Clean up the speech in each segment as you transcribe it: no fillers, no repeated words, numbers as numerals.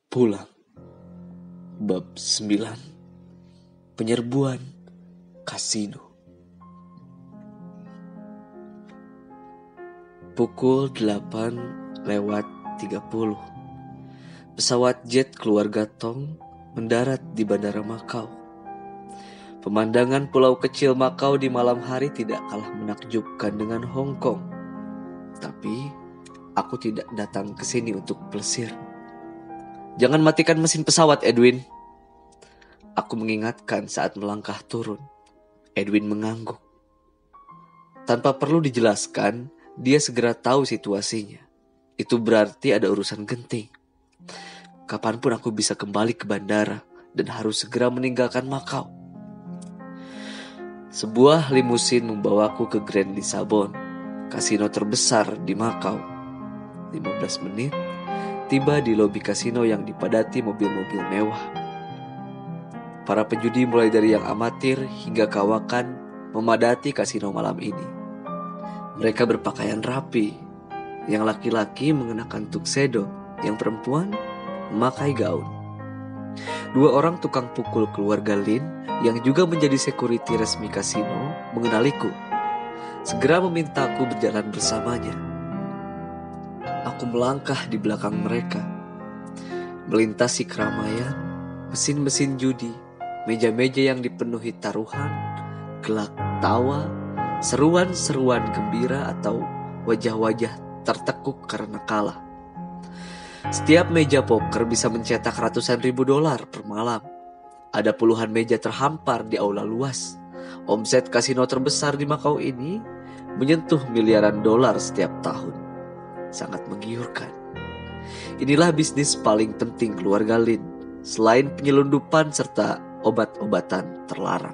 Pulang. Bab 9. Penyerbuan kasino. Pukul 8:30. Pesawat jet keluarga Tong mendarat di Bandara Makau. Pemandangan pulau kecil Makau di malam hari tidak kalah menakjubkan dengan Hong Kong. Tapi aku tidak datang ke sini untuk plesir. Jangan matikan mesin pesawat, Edwin. Aku mengingatkan saat melangkah turun. Edwin mengangguk. Tanpa perlu dijelaskan, dia segera tahu situasinya. Itu berarti ada urusan genting. Kapanpun aku bisa kembali ke bandara dan harus segera meninggalkan Makau. Sebuah limusin membawaku ke Grand Lisabon, kasino terbesar di Makau. 15 menit, tiba di lobi kasino yang dipadati mobil-mobil mewah. Para penjudi mulai dari yang amatir hingga kawakan memadati kasino malam ini. Mereka berpakaian rapi. Yang laki-laki mengenakan tuxedo, yang perempuan memakai gaun. 2 orang tukang pukul keluarga Lin yang juga menjadi security resmi kasino mengenaliku. Segera memintaku berjalan bersamanya. Aku melangkah di belakang mereka, melintasi keramaian, mesin-mesin judi, meja-meja yang dipenuhi taruhan, gelak tawa, seruan-seruan gembira atau wajah-wajah tertekuk karena kalah. Setiap meja poker bisa mencetak ratusan ribu dolar per malam. Ada puluhan meja terhampar di aula luas. Omset kasino terbesar di Makau ini menyentuh miliaran dolar setiap tahun. Sangat menggiurkan. Inilah bisnis paling penting keluarga Lin, selain penyelundupan serta obat-obatan terlarang.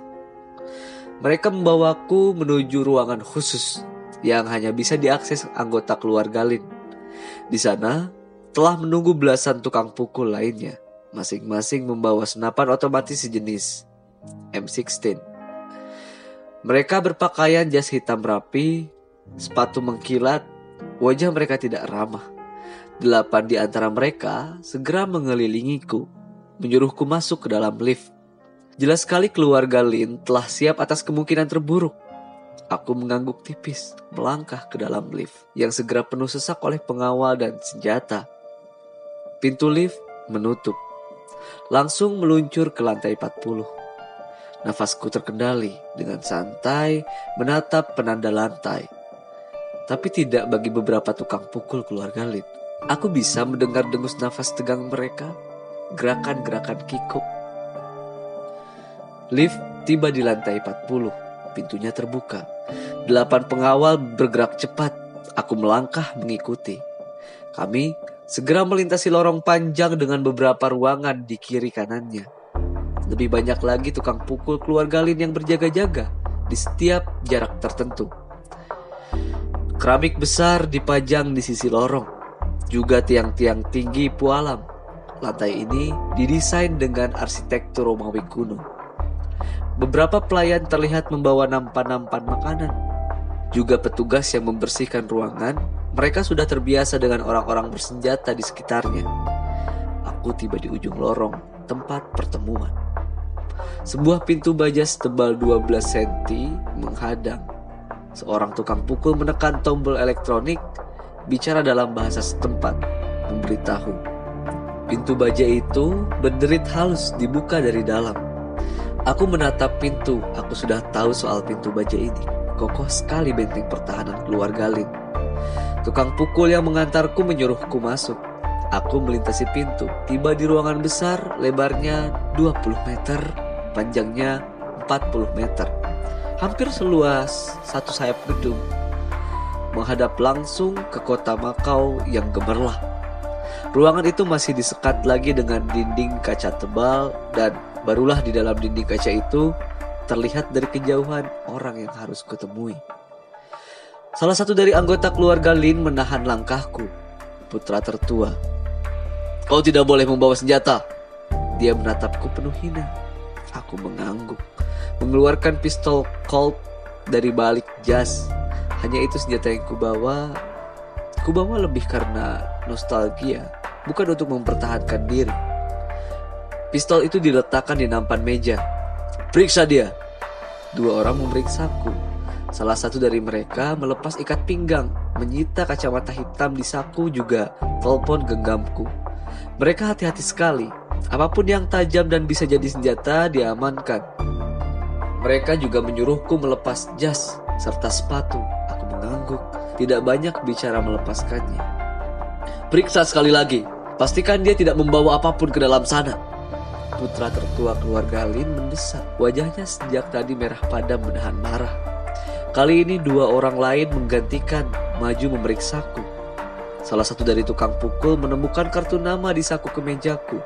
Mereka membawaku menuju ruangan khusus yang hanya bisa diakses anggota keluarga Lin. Di sana telah menunggu belasan tukang pukul lainnya, masing-masing membawa senapan otomatis sejenis M16. Mereka berpakaian jas hitam rapi, sepatu mengkilat, wajah mereka tidak ramah. 8 di antara mereka segera mengelilingiku, menyuruhku masuk ke dalam lift. Jelas sekali keluarga Lin telah siap atas kemungkinan terburuk. Aku mengangguk tipis, melangkah ke dalam lift yang segera penuh sesak oleh pengawal dan senjata. Pintu lift menutup. Langsung meluncur ke lantai 40. Nafasku terkendali dengan santai menatap penanda lantai. Tapi tidak bagi beberapa tukang pukul keluarga Lin. Aku bisa mendengar dengus nafas tegang mereka, gerakan-gerakan kikuk. Lift tiba di lantai 40. Pintunya terbuka. 8 pengawal bergerak cepat. Aku melangkah mengikuti. Kami segera melintasi lorong panjang dengan beberapa ruangan di kiri kanannya. Lebih banyak lagi tukang pukul keluarga Lin yang berjaga-jaga di setiap jarak tertentu. Keramik besar dipajang di sisi lorong. Juga tiang-tiang tinggi pualam. Lantai ini didesain dengan arsitektur Romawi kuno. Beberapa pelayan terlihat membawa nampan-nampan makanan. Juga petugas yang membersihkan ruangan. Mereka sudah terbiasa dengan orang-orang bersenjata di sekitarnya. Aku tiba di ujung lorong, tempat pertemuan. Sebuah pintu baja setebal 12 cm menghadang. Seorang tukang pukul menekan tombol elektronik, bicara dalam bahasa setempat, memberitahu. Pintu baja itu berderit halus dibuka dari dalam. Aku menatap pintu. Aku sudah tahu soal pintu baja ini. Kokoh sekali benteng pertahanan keluarga Lin. Tukang pukul yang mengantarku menyuruhku masuk. Aku melintasi pintu, tiba di ruangan besar, lebarnya 20 meter, panjangnya 40 meter. Hampir seluas satu sayap gedung. Menghadap langsung ke kota Makau yang gemerlap. Ruangan itu masih disekat lagi dengan dinding kaca tebal, dan barulah di dalam dinding kaca itu terlihat dari kejauhan orang yang harus kutemui. Salah satu dari anggota keluarga Lin menahan langkahku, putra tertua. "Kau tidak boleh membawa senjata." Dia menatapku penuh hina. Aku mengangguk, mengeluarkan pistol Colt dari balik jas. Hanya itu senjata yang kubawa. Kubawa lebih karena nostalgia, bukan untuk mempertahankan diri. Pistol itu diletakkan di nampan meja. "Periksa dia." Dua orang memeriksaku. Salah satu dari mereka melepas ikat pinggang, menyita kacamata hitam di saku juga telepon genggamku. Mereka hati-hati sekali. Apapun yang tajam dan bisa jadi senjata diamankan. Mereka juga menyuruhku melepas jas serta sepatu. Aku mengangguk, tidak banyak bicara melepaskannya. "Periksa sekali lagi. Pastikan dia tidak membawa apapun ke dalam sana." Putra tertua keluarga Lin mendesak. Wajahnya sejak tadi merah padam menahan marah. Kali ini dua orang lain menggantikan, maju memeriksaku. Salah satu dari tukang pukul menemukan kartu nama di saku kemejaku.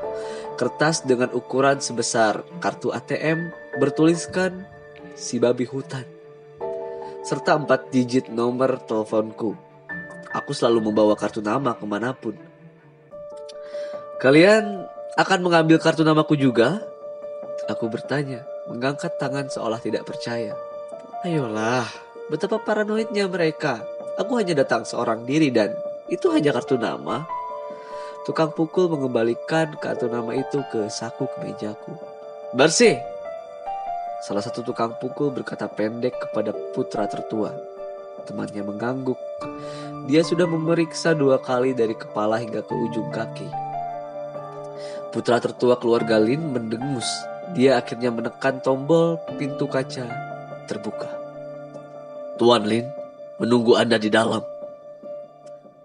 Kertas dengan ukuran sebesar kartu ATM bertuliskan si babi hutan, serta 4 digit nomor teleponku. Aku selalu membawa kartu nama kemanapun. "Kalian akan mengambil kartu namaku juga?" Aku bertanya, mengangkat tangan seolah tidak percaya. Ayolah, betapa paranoidnya mereka. Aku hanya datang seorang diri dan itu hanya kartu nama. Tukang pukul mengembalikan kartu nama itu ke saku kemejaku. "Bersih!" Salah satu tukang pukul berkata pendek kepada putra tertua. Temannya mengangguk. Dia sudah memeriksa 2 kali dari kepala hingga ke ujung kaki. Putra tertua keluarga Lin mendengus. Dia akhirnya menekan tombol, pintu kaca terbuka. "Tuan Lin, menunggu Anda di dalam."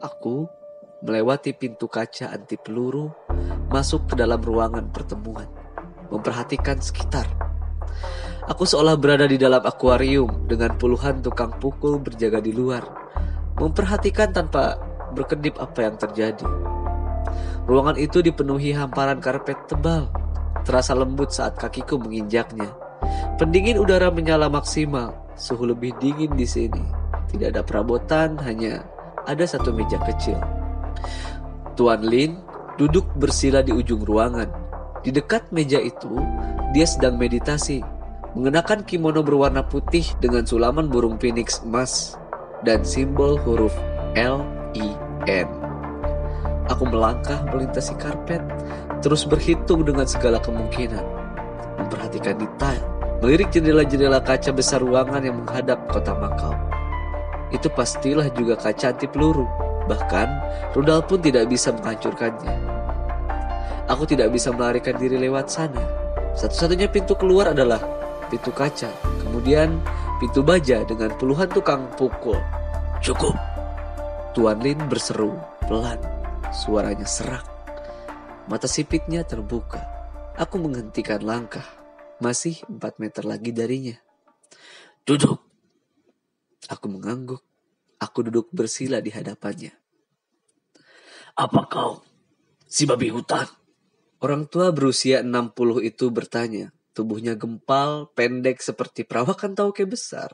Aku melewati pintu kaca anti peluru, masuk ke dalam ruangan pertemuan, memperhatikan sekitar. Aku seolah berada di dalam akuarium dengan puluhan tukang pukul berjaga di luar, memperhatikan tanpa berkedip apa yang terjadi. Ruangan itu dipenuhi hamparan karpet tebal, terasa lembut saat kakiku menginjaknya. Pendingin udara menyala maksimal, suhu lebih dingin di sini. Tidak ada perabotan, hanya ada satu meja kecil. Tuan Lin duduk bersila di ujung ruangan. Di dekat meja itu, dia sedang meditasi, mengenakan kimono berwarna putih dengan sulaman burung phoenix emas dan simbol huruf LIN. Aku melangkah melintasi karpet, terus berhitung dengan segala kemungkinan. Memperhatikan detail, melirik jendela-jendela kaca besar ruangan yang menghadap kota Makau. Itu pastilah juga kaca anti peluru, bahkan rudal pun tidak bisa menghancurkannya. Aku tidak bisa melarikan diri lewat sana. Satu-satunya pintu keluar adalah pintu kaca, kemudian pintu baja dengan puluhan tukang pukul. "Cukup!" Tuan Lin berseru pelan. Suaranya serak. Mata sipitnya terbuka. Aku menghentikan langkah. Masih 4 meter lagi darinya. "Duduk!" Aku mengangguk. Aku duduk bersila di hadapannya. "Apa kau si babi hutan?" Orang tua berusia 60 itu bertanya. Tubuhnya gempal, pendek seperti perawakan tauke besar.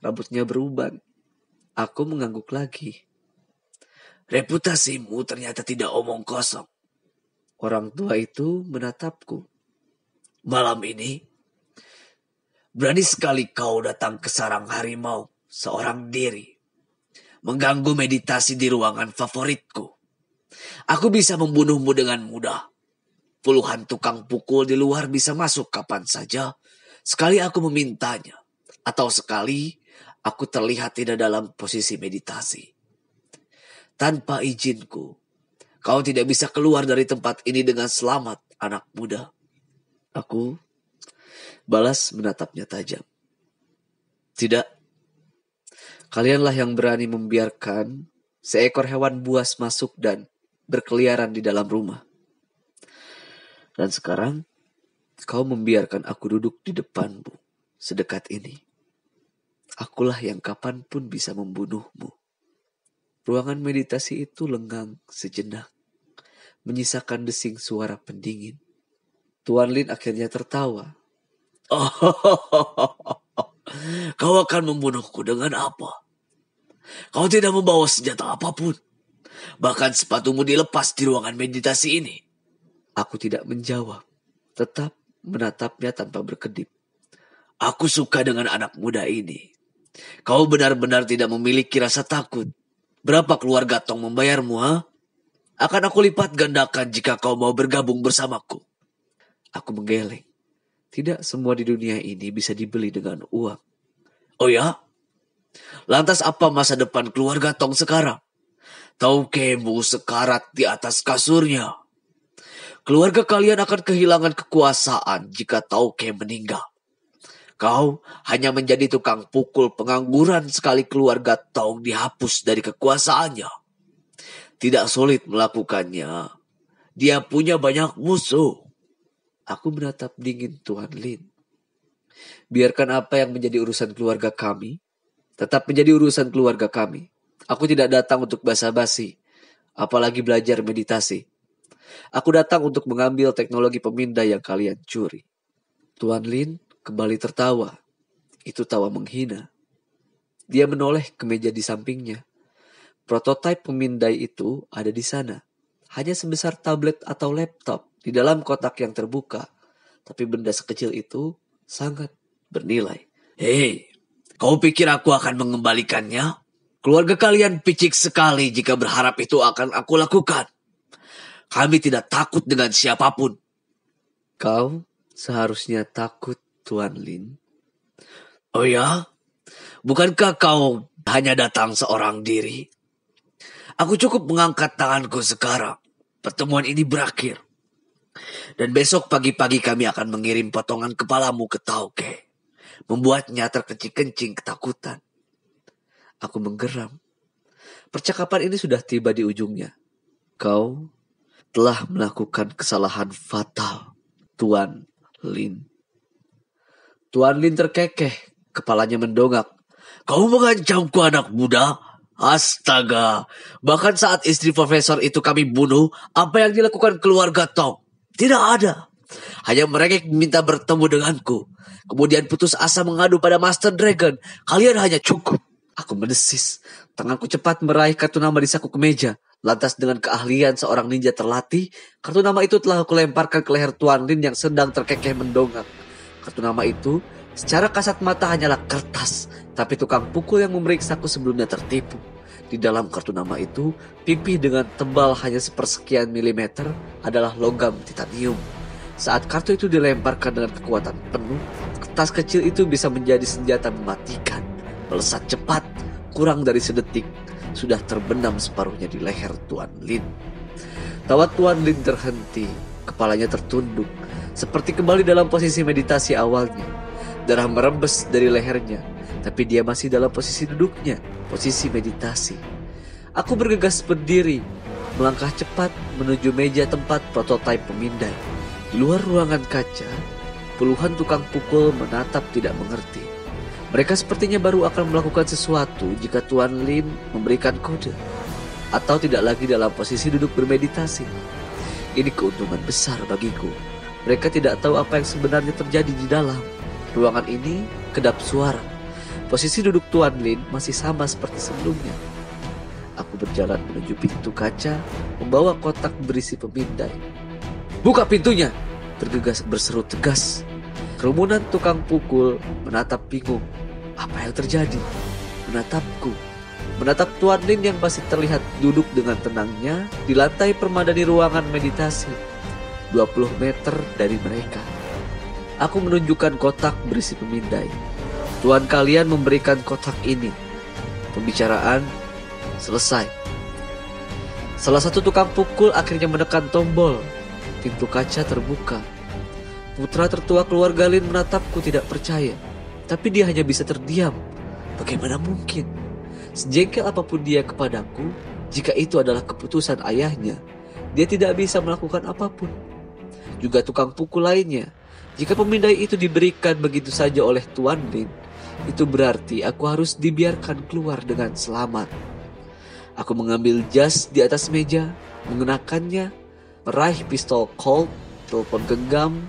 Rambutnya beruban. Aku mengangguk lagi. "Reputasimu ternyata tidak omong kosong." Orang tua itu menatapku. "Malam ini, berani sekali kau datang ke sarang harimau seorang diri, mengganggu meditasi di ruangan favoritku. Aku bisa membunuhmu dengan mudah. Puluhan tukang pukul di luar bisa masuk kapan saja, sekali aku memintanya, atau sekali aku terlihat tidak dalam posisi meditasi. Tanpa izinku, kau tidak bisa keluar dari tempat ini dengan selamat, anak muda." Aku balas menatapnya tajam. "Tidak. Kalianlah yang berani membiarkan seekor hewan buas masuk dan berkeliaran di dalam rumah. Dan sekarang, kau membiarkan aku duduk di depanmu sedekat ini. Akulah yang kapanpun bisa membunuhmu." Ruangan meditasi itu lengang sejenak, menyisakan desing suara pendingin. Tuan Lin akhirnya tertawa. "Kau akan membunuhku dengan apa? Kau tidak membawa senjata apapun. Bahkan sepatumu dilepas di ruangan meditasi ini." Aku tidak menjawab, tetap menatapnya tanpa berkedip. "Aku suka dengan anak muda ini. Kau benar-benar tidak memiliki rasa takut. Berapa keluarga Tong membayarmu, ha? Akan aku lipat gandakan jika kau mau bergabung bersamaku." Aku menggeleng. Tidak semua di dunia ini bisa dibeli dengan uang. Oh ya? Lantas apa masa depan keluarga Tong sekarang? Taukemu sekarat di atas kasurnya. Keluarga kalian akan kehilangan kekuasaan jika Tauke meninggal. Kau hanya menjadi tukang pukul pengangguran sekali keluarga Tong dihapus dari kekuasaannya. Tidak sulit melakukannya. Dia punya banyak musuh. Aku menatap dingin Tuan Lin. Biarkan apa yang menjadi urusan keluarga kami, tetap menjadi urusan keluarga kami. Aku tidak datang untuk basa-basi, apalagi belajar meditasi. Aku datang untuk mengambil teknologi pemindai yang kalian curi. Tuan Lin kembali tertawa. Itu tawa menghina. Dia menoleh ke meja di sampingnya. Prototipe pemindai itu ada di sana. Hanya sebesar tablet atau laptop di dalam kotak yang terbuka. Tapi benda sekecil itu sangat bernilai. Hei, kau pikir aku akan mengembalikannya? Keluarga kalian picik sekali jika berharap itu akan aku lakukan. Kami tidak takut dengan siapapun. Kau seharusnya takut, Tuan Lin. Oh ya? Bukankah kau hanya datang seorang diri? Aku cukup mengangkat tanganku sekarang. Pertemuan ini berakhir. Dan besok pagi-pagi kami akan mengirim potongan kepalamu ke Tauke. Membuatnya terkencing-kencing ketakutan. Aku menggeram. Percakapan ini sudah tiba di ujungnya. Kau telah melakukan kesalahan fatal, Tuan Lin. Tuan Lin terkekeh, kepalanya mendongak. Kau mengancamku anak muda? Astaga, bahkan saat istri profesor itu kami bunuh, apa yang dilakukan keluarga Tong? Tidak ada. Hanya mereka minta bertemu denganku. Kemudian putus asa mengadu pada Master Dragon. Kalian hanya cukup. Aku mendesis. Tanganku cepat meraih kartu nama di saku kemeja. Lantas dengan keahlian seorang ninja terlatih, kartu nama itu telah aku lemparkan ke leher Tuan Lin yang sedang terkekeh mendongak. Kartu nama itu secara kasat mata hanyalah kertas, tapi tukang pukul yang memeriksaku sebelumnya tertipu. Di dalam kartu nama itu, pipih dengan tebal hanya sepersekian milimeter adalah logam titanium. Saat kartu itu dilemparkan dengan kekuatan penuh, kertas kecil itu bisa menjadi senjata mematikan. Melesat cepat, kurang dari sedetik, sudah terbenam separuhnya di leher Tuan Lin. Tawa Tuan Lin terhenti, kepalanya tertunduk, seperti kembali dalam posisi meditasi awalnya. Darah merembes dari lehernya, tapi dia masih dalam posisi duduknya, posisi meditasi. Aku bergegas berdiri, melangkah cepat menuju meja tempat prototipe pemindai. Di luar ruangan kaca, puluhan tukang pukul menatap tidak mengerti. Mereka sepertinya baru akan melakukan sesuatu jika Tuan Lin memberikan kode. Atau tidak lagi dalam posisi duduk bermeditasi. Ini keuntungan besar bagiku. Mereka tidak tahu apa yang sebenarnya terjadi di dalam. Ruangan ini kedap suara. Posisi duduk Tuan Lin masih sama seperti sebelumnya. Aku berjalan menuju pintu kaca, membawa kotak berisi pemindai. Buka pintunya! Tergegas berseru tegas. Kerumunan tukang pukul menatap bingung. Apa yang terjadi? Menatapku. Menatap Tuan Lin yang masih terlihat duduk dengan tenangnya di lantai permadani ruangan meditasi. 20 meter dari mereka. Aku menunjukkan kotak berisi pemindai. Tuan kalian memberikan kotak ini. Pembicaraan selesai. Salah satu tukang pukul akhirnya menekan tombol. Pintu kaca terbuka. Putra tertua keluarga Lin menatapku tidak percaya. Tapi dia hanya bisa terdiam. Bagaimana mungkin? Sejengkel apapun dia kepadaku, jika itu adalah keputusan ayahnya, dia tidak bisa melakukan apapun. Juga tukang pukul lainnya. Jika pemindai itu diberikan begitu saja oleh Tuan Lin, itu berarti aku harus dibiarkan keluar dengan selamat. Aku mengambil jas di atas meja, mengenakannya, meraih pistol Colt, telepon genggam,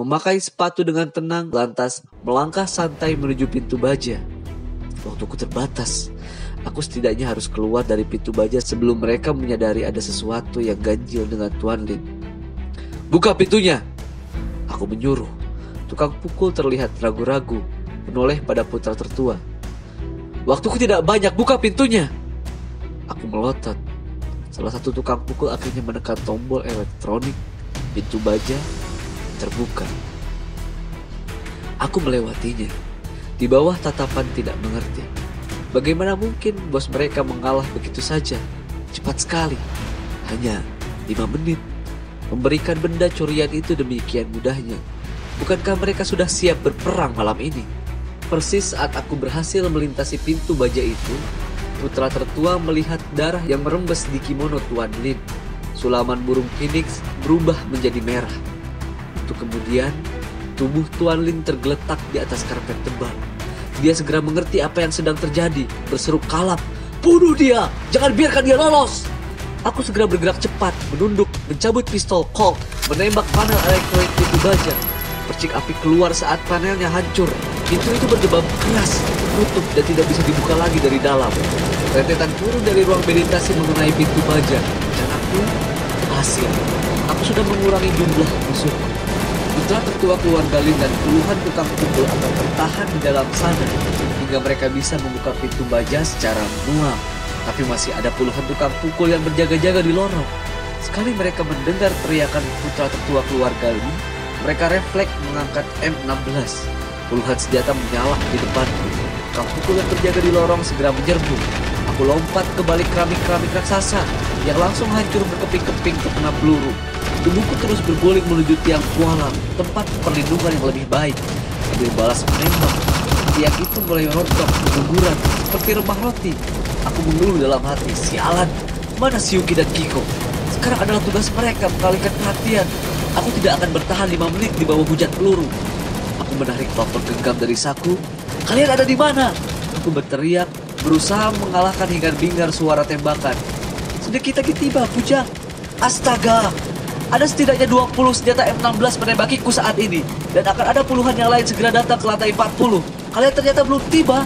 memakai sepatu dengan tenang, lantas melangkah santai menuju pintu baja. Waktuku terbatas. Aku setidaknya harus keluar dari pintu baja sebelum mereka menyadari ada sesuatu yang ganjil dengan Tuan Lin. Buka pintunya! Aku menyuruh. Tukang pukul terlihat ragu-ragu, menoleh pada putra tertua. Waktuku tidak banyak, buka pintunya! Aku melotot. Salah satu tukang pukul akhirnya menekan tombol elektronik. Pintu baja terbuka. Aku melewatinya, di bawah tatapan tidak mengerti. Bagaimana mungkin bos mereka mengalah begitu saja? Cepat sekali, hanya 5 menit. Memberikan benda curian itu demikian mudahnya. Bukankah mereka sudah siap berperang malam ini? Persis saat aku berhasil melintasi pintu baja itu, putra tertua melihat darah yang merembes di kimono Tuan Lin. Sulaman burung phoenix berubah menjadi merah. Untuk kemudian, tubuh Tuan Lin tergeletak di atas karpet tebal. Dia segera mengerti apa yang sedang terjadi, berseru kalap, "Bunuh dia! Jangan biarkan dia lolos!" Aku segera bergerak cepat, menunduk, mencabut pistol Colt, menembak panel elektronik pintu baja. Percik api keluar saat panelnya hancur. Pintu itu berdebar keras, tutup dan tidak bisa dibuka lagi dari dalam. Rentetan turun dari ruang meditasi mengenai pintu baja. Dan aku berhasil. Aku sudah mengurangi jumlah musuhku. Putra tertua keluarga Lin dan puluhan tukang pukul akan bertahan di dalam sana hingga mereka bisa membuka pintu baja secara manual. Tapi masih ada puluhan tukang pukul yang berjaga-jaga di lorong. Sekali mereka mendengar teriakan putra tertua keluarga Lin, mereka refleks mengangkat M16. Puluhan senjata menyala di depanku. Tukang pukul yang berjaga di lorong segera menyerbu. Aku lompat ke balik keramik-keramik raksasa yang langsung hancur berkeping-keping terkena peluru. Tubuhku terus berguling menuju tiang kualam, tempat perlindungan yang lebih baik. Sambil balas menembak, tiang itu mulai rontok, berguguran seperti rempah roti. Aku mengeluh dalam hati, sialan, mana Shiyuki dan Kiko? Sekarang adalah tugas mereka mengalihkan perhatian. Aku tidak akan bertahan 5 menit di bawah hujan peluru. Aku menarik pelopor genggam dari saku. "Kalian ada di mana?" Aku berteriak, berusaha mengalahkan hingar-bingar suara tembakan. Sedikit lagi tiba, Bujang. Astaga! Ada setidaknya 20 senjata M16 menembakiku saat ini. Dan akan ada puluhan yang lain segera datang ke lantai 40. Kalian ternyata belum tiba.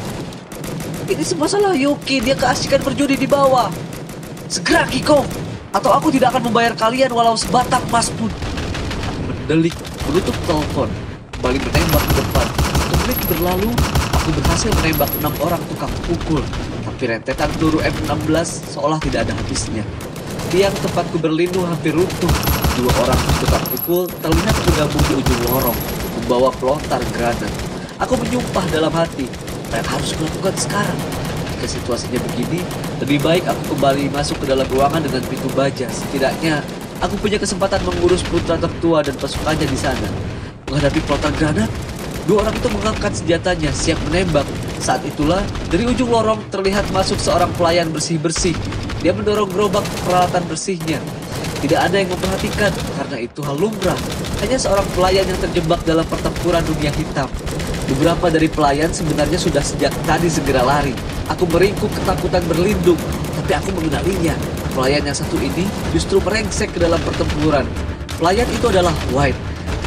Ini semua salah Yuki, dia keasikan berjudi di bawah. Segera Kiko, atau aku tidak akan membayar kalian walau sebatang emas pun. Aku mendelik, menutup telepon, kembali menembak ke depan. 1 menit berlalu, aku berhasil menembak 6 orang tukang pukul. Tapi rentetan peluru M16 seolah tidak ada habisnya. Tiang tempatku berlindung hampir runtuh. 2 orang tukang pukul terlihat bergabung di ujung lorong, membawa pelontar granat. Aku menyumpah dalam hati, apa yang harus kulakukan sekarang? Jika situasinya begini, lebih baik aku kembali masuk ke dalam ruangan dengan pintu baja. Setidaknya, aku punya kesempatan mengurus putra tertua dan pasukannya di sana. Menghadapi pelontar granat, 2 orang itu mengangkat senjatanya, siap menembak. Saat itulah, dari ujung lorong terlihat masuk seorang pelayan bersih-bersih. Dia mendorong gerobak peralatan bersihnya. Tidak ada yang memperhatikan, karena itu hal lumrah. Hanya seorang pelayan yang terjebak dalam pertempuran dunia hitam. Beberapa dari pelayan sebenarnya sudah sejak tadi segera lari. Aku meringkuk ketakutan berlindung, tapi aku mengenalinya. Pelayan yang satu ini justru merengsek ke dalam pertempuran. Pelayan itu adalah White.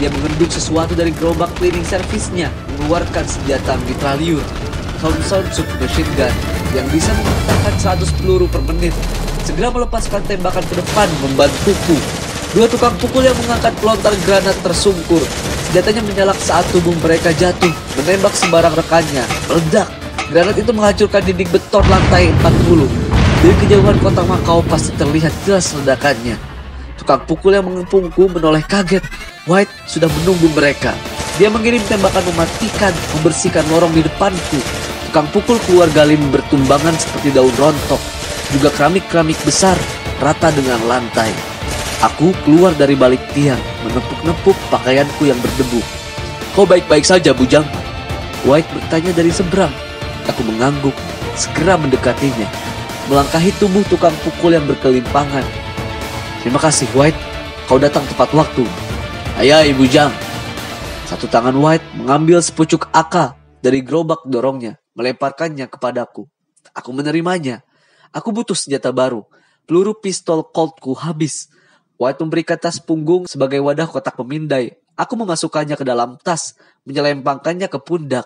Dia mengendus sesuatu dari gerobak cleaning service-nya, mengeluarkan senjata mitraliur, Thompson submachine gun, yang bisa memuntahkan 100 peluru per menit. Segera melepaskan tembakan ke depan, membantuku. 2 tukang pukul yang mengangkat pelontar granat tersungkur. Senjatanya menyalak saat tubuh mereka jatuh, menembak sembarang rekannya. Meledak. Granat itu menghancurkan dinding beton lantai 40. Dari kejauhan kota Makau pasti terlihat jelas ledakannya. Tukang pukul yang mengepungku menoleh kaget. White sudah menunggu mereka. Dia mengirim tembakan mematikan, membersihkan lorong di depanku. Tukang pukul keluarga Lim bertumbangan seperti daun rontok. Juga keramik-keramik besar, rata dengan lantai. Aku keluar dari balik tiang, menepuk-nepuk pakaianku yang berdebu. "Kau baik-baik saja, Bujang?" White bertanya dari seberang. Aku mengangguk, segera mendekatinya, melangkahi tubuh tukang pukul yang berkelimpangan. "Terima kasih, White. Kau datang tepat waktu." "Ayah, Bujang." Satu tangan White mengambil sepucuk AK dari gerobak dorongnya, melemparkannya kepadaku. Aku menerimanya. Aku butuh senjata baru. Peluru pistol Coltku habis. White memberikan tas punggung sebagai wadah kotak pemindai. Aku memasukkannya ke dalam tas, menyelempangkannya ke pundak.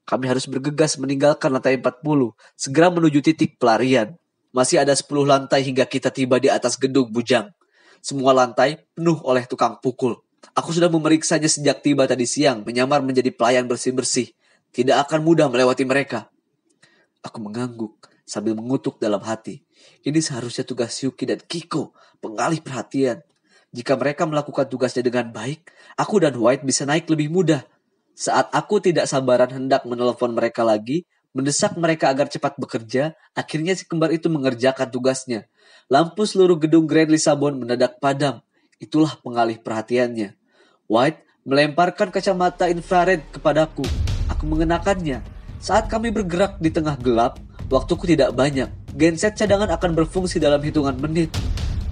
Kami harus bergegas meninggalkan lantai 40, segera menuju titik pelarian. Masih ada 10 lantai hingga kita tiba di atas gedung Bujang. Semua lantai penuh oleh tukang pukul. Aku sudah memeriksanya sejak tiba tadi siang, menyamar menjadi pelayan bersih-bersih. Tidak akan mudah melewati mereka. Aku mengangguk sambil mengutuk dalam hati. Ini seharusnya tugas Yuki dan Kiko, pengalih perhatian. Jika mereka melakukan tugasnya dengan baik, aku dan White bisa naik lebih mudah. Saat aku tidak sabaran hendak menelpon mereka lagi, mendesak mereka agar cepat bekerja, akhirnya si kembar itu mengerjakan tugasnya. Lampu seluruh gedung Grand Lisabon mendadak padam. Itulah pengalih perhatiannya. White melemparkan kacamata infrared kepadaku. Aku mengenakannya. Saat kami bergerak di tengah gelap, waktuku tidak banyak. Genset cadangan akan berfungsi dalam hitungan menit.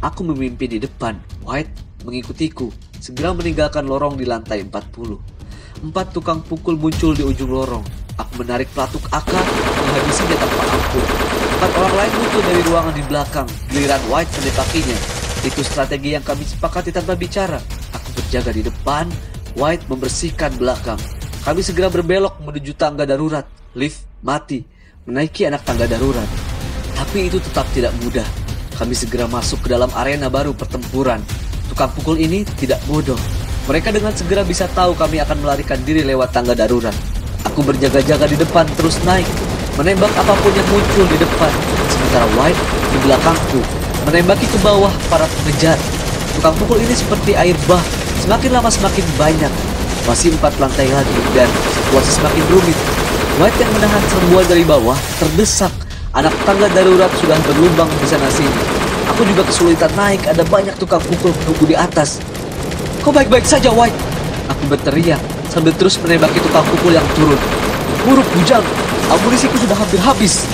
Aku memimpin di depan. White mengikutiku, segera meninggalkan lorong di lantai 40. 4 tukang pukul muncul di ujung lorong. Aku menarik pelatuk AK, menghabisinya tanpa ampun. 4 orang lain muncul dari ruangan di belakang. Giliran White menembakinya. Itu strategi yang kami sepakati tanpa bicara. Aku berjaga di depan, White membersihkan belakang. Kami segera berbelok menuju tangga darurat. Lift mati, menaiki anak tangga darurat. Tapi itu tetap tidak mudah. Kami segera masuk ke dalam arena baru pertempuran. Tukang pukul ini tidak bodoh. Mereka dengan segera bisa tahu kami akan melarikan diri lewat tangga darurat. Aku berjaga-jaga di depan terus naik, menembak apapun yang muncul di depan. Sementara White di belakangku, menembaki ke bawah para pengejar. Tukang pukul ini seperti air bah, semakin lama semakin banyak. Masih 4 lantai lagi dan situasi semakin rumit. White yang menahan serbuan dari bawah terdesak. Anak tangga darurat sudah berlubang di sana sini. Aku juga kesulitan naik, ada banyak tukang pukul menunggu di atas. Kau baik-baik saja, White? Aku berteriak sambil terus menembaki tukang pukul yang turun. Buruk bujang, amunisiku sudah hampir habis.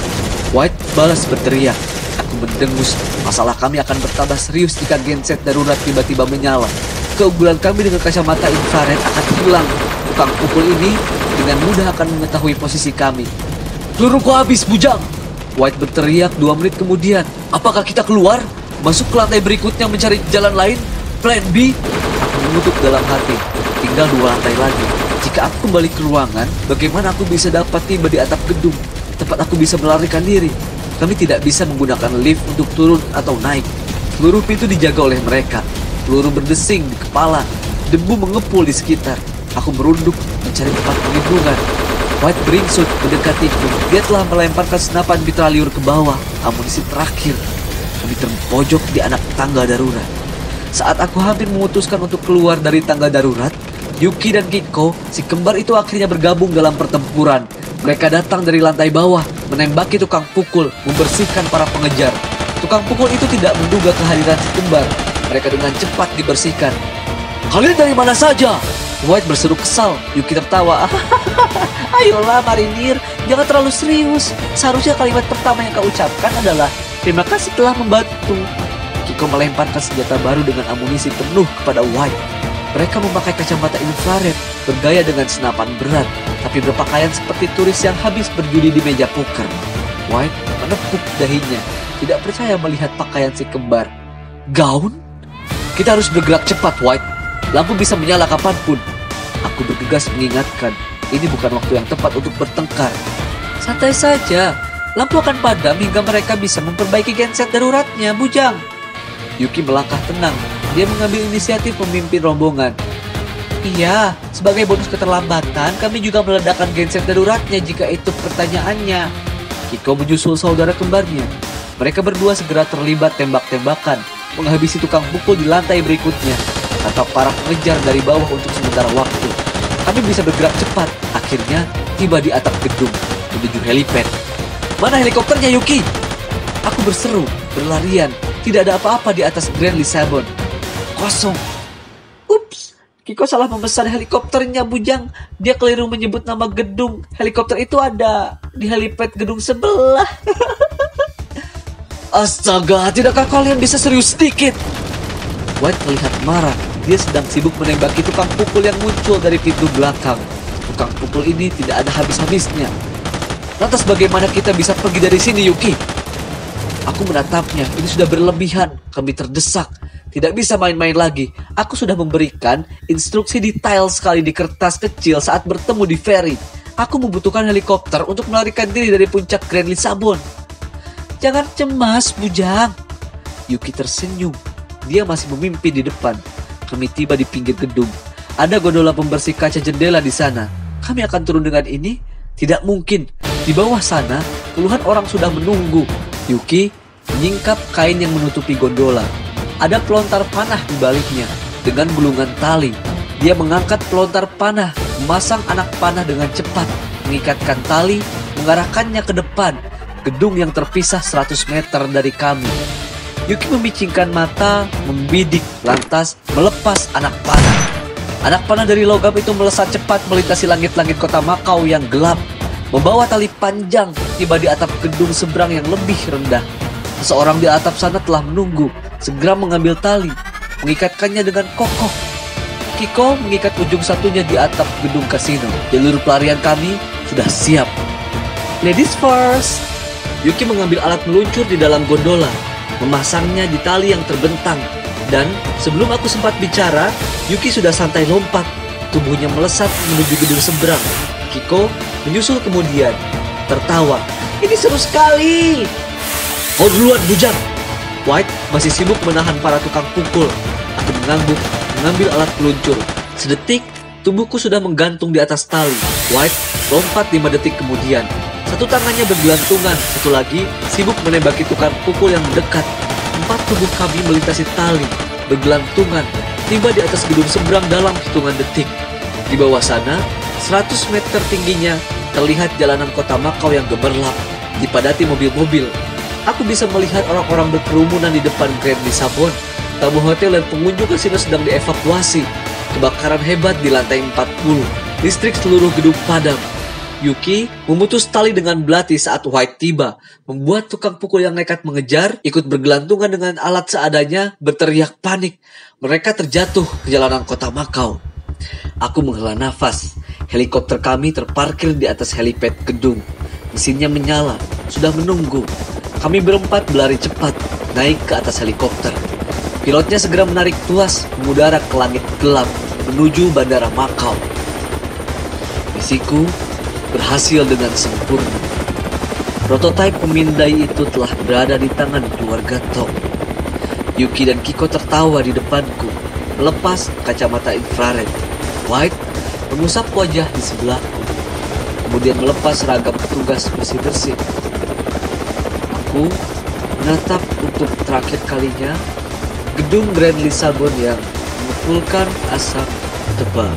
White balas berteriak. Aku mendengus, masalah kami akan bertambah serius jika genset darurat tiba-tiba menyala. Keunggulan kami dengan kacamata infrared akan hilang. Tukang pukul ini dengan mudah akan mengetahui posisi kami. Peluruku habis, bujang! White berteriak 2 menit kemudian. Apakah kita keluar? Masuk ke lantai berikutnya mencari jalan lain? Plan B? Aku mengutuk dalam hati. Tinggal 2 lantai lagi. Jika aku kembali ke ruangan, bagaimana aku bisa dapat tiba di atap gedung? Tempat aku bisa melarikan diri. Kami tidak bisa menggunakan lift untuk turun atau naik. Seluruh pintu dijaga oleh mereka. Peluru berdesing di kepala. Debu mengepul di sekitar. Aku merunduk mencari tempat perlindungan. White beringsut mendekatiku. Dia telah melemparkan senapan mitraliur ke bawah. Amunisi terakhir. Kami terpojok di anak tangga darurat. Saat aku hampir memutuskan untuk keluar dari tangga darurat, Yuki dan Kiko, si kembar itu akhirnya bergabung dalam pertempuran. Mereka datang dari lantai bawah, menembaki tukang pukul, membersihkan para pengejar. Tukang pukul itu tidak menduga kehadiran si kembar. Mereka dengan cepat dibersihkan. Kalian dari mana saja? White berseru kesal. Yuki tertawa. Ayolah marinir, jangan terlalu serius. Seharusnya kalimat pertama yang kau ucapkan adalah terima kasih telah membantu. Kiko melemparkan senjata baru dengan amunisi penuh kepada White. Mereka memakai kacamata infrared, bergaya dengan senapan berat, tapi berpakaian seperti turis yang habis berjudi di meja poker. White menepuk dahinya, tidak percaya melihat pakaian si kembar. Gaun? Kita harus bergerak cepat, White. Lampu bisa menyala kapanpun. Aku bergegas mengingatkan, ini bukan waktu yang tepat untuk bertengkar. Santai saja, lampu akan padam hingga mereka bisa memperbaiki genset daruratnya, bujang. Yuki melangkah tenang. Dia mengambil inisiatif memimpin rombongan. Iya, sebagai bonus keterlambatan, kami juga meledakkan genset daruratnya jika itu pertanyaannya. Kiko menyusul saudara kembarnya. Mereka berdua segera terlibat tembak-tembakan, menghabisi tukang pukul di lantai berikutnya, tanpa para pengejar dari bawah untuk sementara waktu. Kami bisa bergerak cepat, akhirnya tiba di atap gedung, menuju helipad. Mana helikopternya, Yuki? Aku berseru, berlarian. Tidak ada apa-apa di atas Grand Lisabon. Kosong. Ups, Kiko salah memesan helikopternya, bujang. Dia keliru menyebut nama gedung. Helikopter itu ada di helipad gedung sebelah. Astaga, tidakkah kalian bisa serius sedikit? White terlihat marah. Dia sedang sibuk menembaki tukang pukul yang muncul dari pintu belakang. Tukang pukul ini tidak ada habis-habisnya. Lantas bagaimana kita bisa pergi dari sini, Yuki? Aku menatapnya, ini sudah berlebihan. Kami terdesak. Tidak bisa main-main lagi. Aku sudah memberikan instruksi detail sekali di kertas kecil saat bertemu di ferry. Aku membutuhkan helikopter untuk melarikan diri dari puncak Grand Lisabon. Jangan cemas, bujang. Yuki tersenyum. Dia masih memimpin di depan. Kami tiba di pinggir gedung. Ada gondola pembersih kaca jendela di sana. Kami akan turun dengan ini? Tidak mungkin. Di bawah sana, puluhan orang sudah menunggu. Yuki menyingkap kain yang menutupi gondola. Ada pelontar panah di baliknya. Dengan gulungan tali, dia mengangkat pelontar panah, memasang anak panah dengan cepat, mengikatkan tali, mengarahkannya ke depan, gedung yang terpisah 100 meter dari kami. Yuki memicingkan mata, membidik, lantas melepas anak panah. Anak panah dari logam itu melesat cepat melintasi langit-langit kota Makau yang gelap, membawa tali panjang tiba di atap gedung seberang yang lebih rendah. Seseorang di atap sana telah menunggu, segera mengambil tali, mengikatkannya dengan kokoh. Kiko mengikat ujung satunya di atap gedung kasino. Jalur pelarian kami sudah siap. Ladies first. Yuki mengambil alat meluncur di dalam gondola, memasangnya di tali yang terbentang. Dan sebelum aku sempat bicara, Yuki sudah santai lompat. Tubuhnya melesat menuju gedung seberang. Kiko menyusul kemudian, tertawa. Ini seru sekali. Kau duluan, bujang. White masih sibuk menahan para tukang pukul. Aku mengangguk, mengambil alat peluncur. Sedetik, tubuhku sudah menggantung di atas tali. White lompat 5 detik kemudian. Satu tangannya bergelantungan, satu lagi sibuk menembaki tukang pukul yang mendekat. 4 tubuh kami melintasi tali, bergelantungan, tiba di atas gedung seberang dalam hitungan detik. Di bawah sana, 100 meter tingginya, terlihat jalanan kota Makau yang gemerlap, dipadati mobil-mobil. Aku bisa melihat orang-orang berkerumunan di depan Grand Lisabon. Tamu hotel dan pengunjung kasino sedang dievakuasi. Kebakaran hebat di lantai 40. Listrik seluruh gedung padam. Yuki memutus tali dengan belati saat White tiba, membuat tukang pukul yang nekat mengejar, ikut bergelantungan dengan alat seadanya, berteriak panik. Mereka terjatuh ke jalanan kota Makau. Aku menghela nafas. Helikopter kami terparkir di atas helipad gedung. Mesinnya menyala, sudah menunggu. Kami berempat berlari cepat, naik ke atas helikopter. Pilotnya segera menarik tuas, mengudara ke langit gelap, menuju bandara Makau. Misiku berhasil dengan sempurna. Prototipe pemindai itu telah berada di tangan keluarga Tom. Yuki dan Kiko tertawa di depanku, melepas kacamata infrared. White mengusap wajah di sebelahku, kemudian melepas seragam petugas bersih-bersih. Aku menatap untuk terakhir kalinya gedung Grand Lisabon yang mengumpulkan asap tebal.